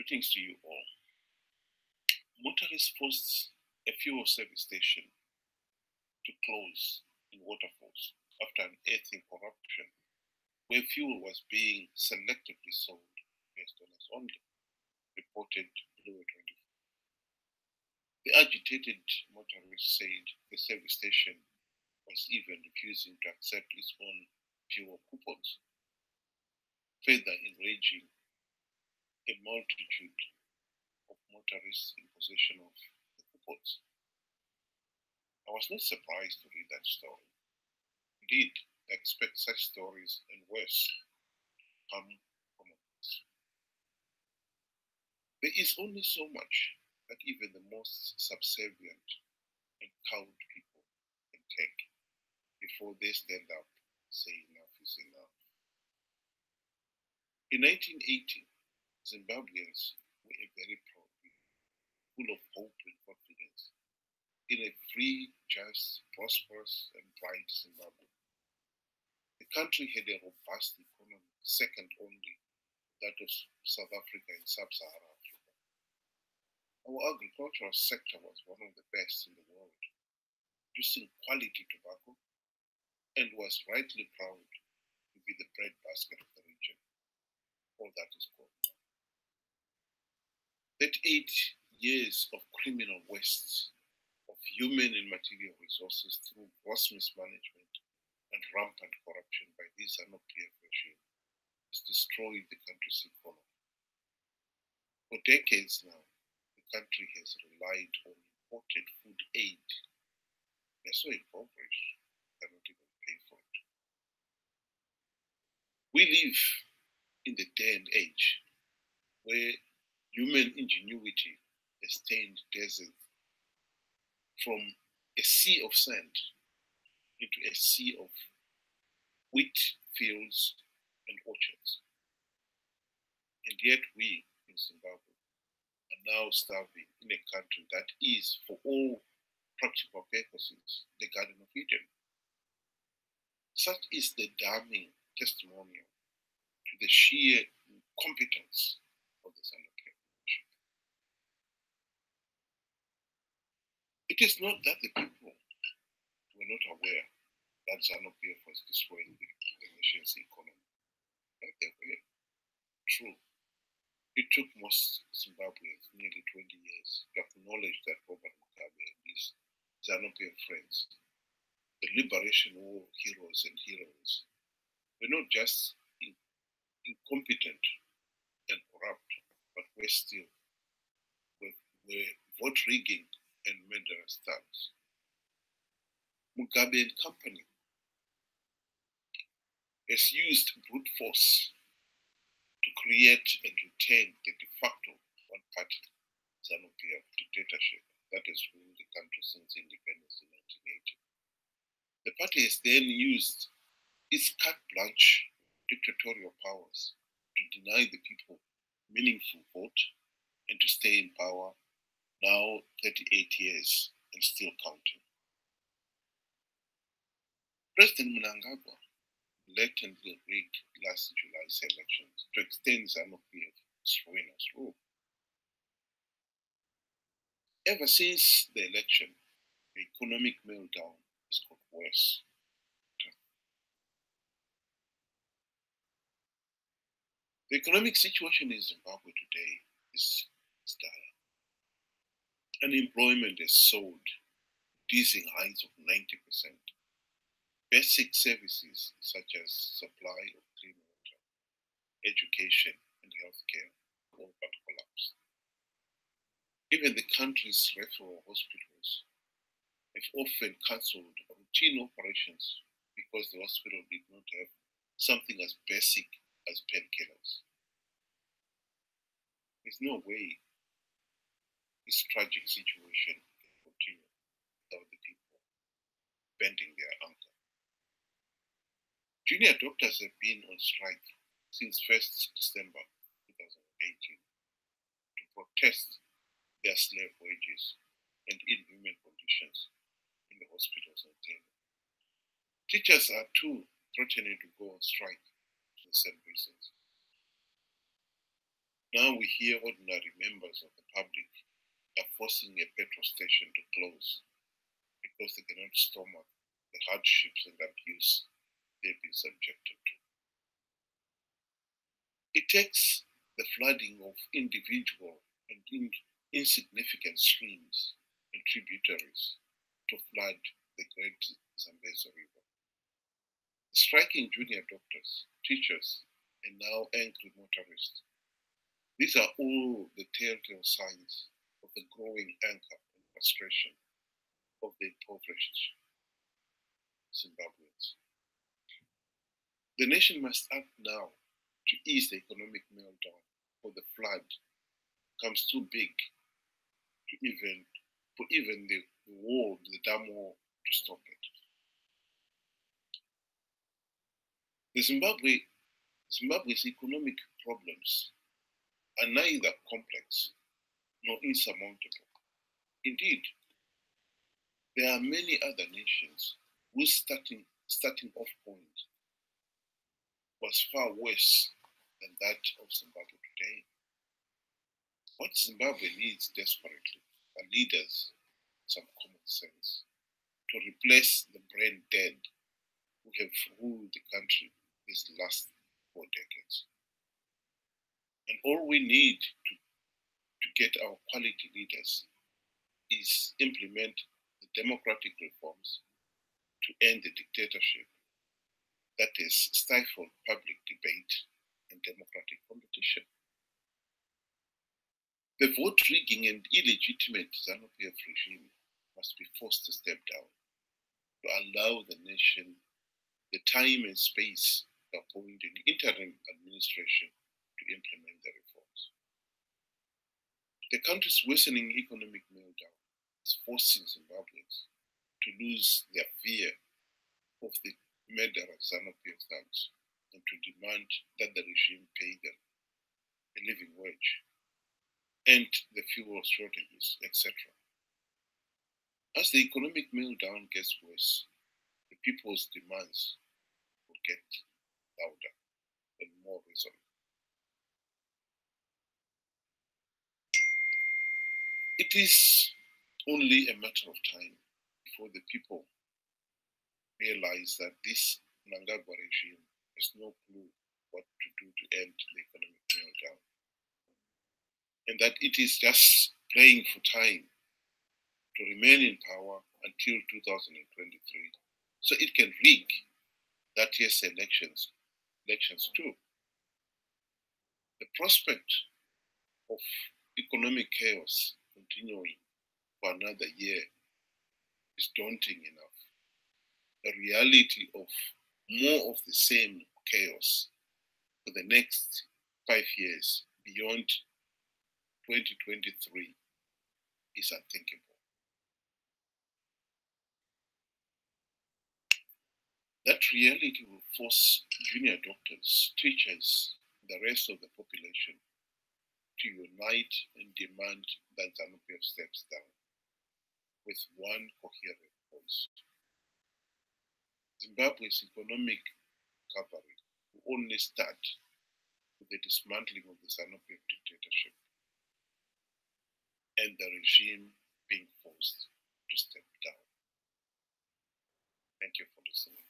Greetings to you all. Motorists forced a fuel service station to close in Waterfalls after unearthing corruption, where fuel was being selectively sold $US only, reported Blue 24. The agitated motorists said the service station was even refusing to accept its own fuel coupons, further enraging a multitude of motorists in possession of the coupons. I was not surprised to read that story. Indeed, I expect such stories and worse come from us. There is only so much that even the most subservient and cowed people can take before they stand up and say enough is enough. In 1980, Zimbabweans were a very proud people, full of hope and confidence in a free, just, prosperous, and bright Zimbabwe. The country had a robust economy, second only to that of South Africa and sub-Saharan Africa. Our agricultural sector was one of the best in the world, producing quality tobacco, and was rightly proud to be the breadbasket of the region, all that is called. 38 years of criminal waste of human and material resources through gross mismanagement and rampant corruption by this ZANU-PF regime has destroyed the country's economy. For decades now, the country has relied on imported food aid. They're so impoverished, they cannot even pay for it. We live in the day and age where human ingenuity has turned desert from a sea of sand into a sea of wheat fields and orchards. And yet we in Zimbabwe are now starving in a country that is, for all practical purposes, the Garden of Eden. Such is the damning testimonial to the sheer incompetence of the ZANU-PF regime. It is not that the people were not aware that ZANU-PF was destroying the nation's economy. That they were. True. It took most Zimbabweans nearly 20 years to acknowledge that Robert Mugabe and his ZANU-PF friends, the liberation war heroes and heroines, were not just incompetent and corrupt, but were still were vote rigging and murderous thugs. Mugabe and company has used brute force to create and retain the de facto one-party ZANU-PF dictatorship that has ruled the country since independence in 1980. The party has then used its carte blanche dictatorial powers to deny the people meaningful vote and to stay in power now 38 years and still counting. President Mnangagwa blatantly rigged last July's elections to extend ZANU-PF's ruinous rule. Ever since the election, the economic meltdown has got worse. The economic situation in Zimbabwe today is dire. Unemployment has soared, dizzying heights of 90%. Basic services such as supply of clean water, education, and healthcare all but collapsed. Even the country's referral hospitals have often cancelled routine operations because the hospital did not have something as basic as painkillers. There's no way this tragic situation can continue without the people bending their anchor. Junior doctors have been on strike since 1st December 2018 to protest their slave wages and inhuman conditions in the hospitals and clinics. Teachers are too threatening to go on strike for the same reasons. Now we hear ordinary members of the public are forcing a petrol station to close because they cannot stomach the hardships and abuse they've been subjected to. It takes the flooding of individual and insignificant streams and tributaries to flood the great Zambezi River. Striking junior doctors, teachers, and now angry motorists. These are all the telltale signs of the growing anger and frustration of the impoverished Zimbabweans. The nation must act now to ease the economic meltdown, for the flood becomes too big for even the dam wall to stop it. Zimbabwe's economic problems are neither complex nor insurmountable. Indeed, there are many other nations whose starting off point was far worse than that of Zimbabwe today. What Zimbabwe needs desperately are leaders, some common sense, to replace the brain dead who have ruled the country these last 4 decades. And all we need to get our quality leaders is implement the democratic reforms to end the dictatorship that has stifled public debate and democratic competition. The vote rigging and illegitimate ZANU-PF regime must be forced to step down to allow the nation the time and space to appoint an interim administration to implement the reforms. The country's worsening economic meltdown is forcing Zimbabweans to lose their fear of the murderous ZANU-PF thugs and to demand that the regime pay them a living wage and the fuel shortages, etc. As the economic meltdown gets worse, the people's demands will get louder and more reasonable. It is only a matter of time before the people realize that this Mnangagwa regime has no clue what to do to end the economic meltdown, and that it is just playing for time to remain in power until 2023, so it can rig that year's elections too. The prospect of economic chaos continuing for another year is daunting enough. The reality of more of the same chaos for the next 5 years beyond 2023 is unthinkable. That reality will force junior doctors, teachers, the rest of the population to unite and demand that ZANU-PF steps down with one coherent voice. Zimbabwe's economic recovery will only start with the dismantling of the ZANU-PF dictatorship and the regime being forced to step down. Thank you for listening.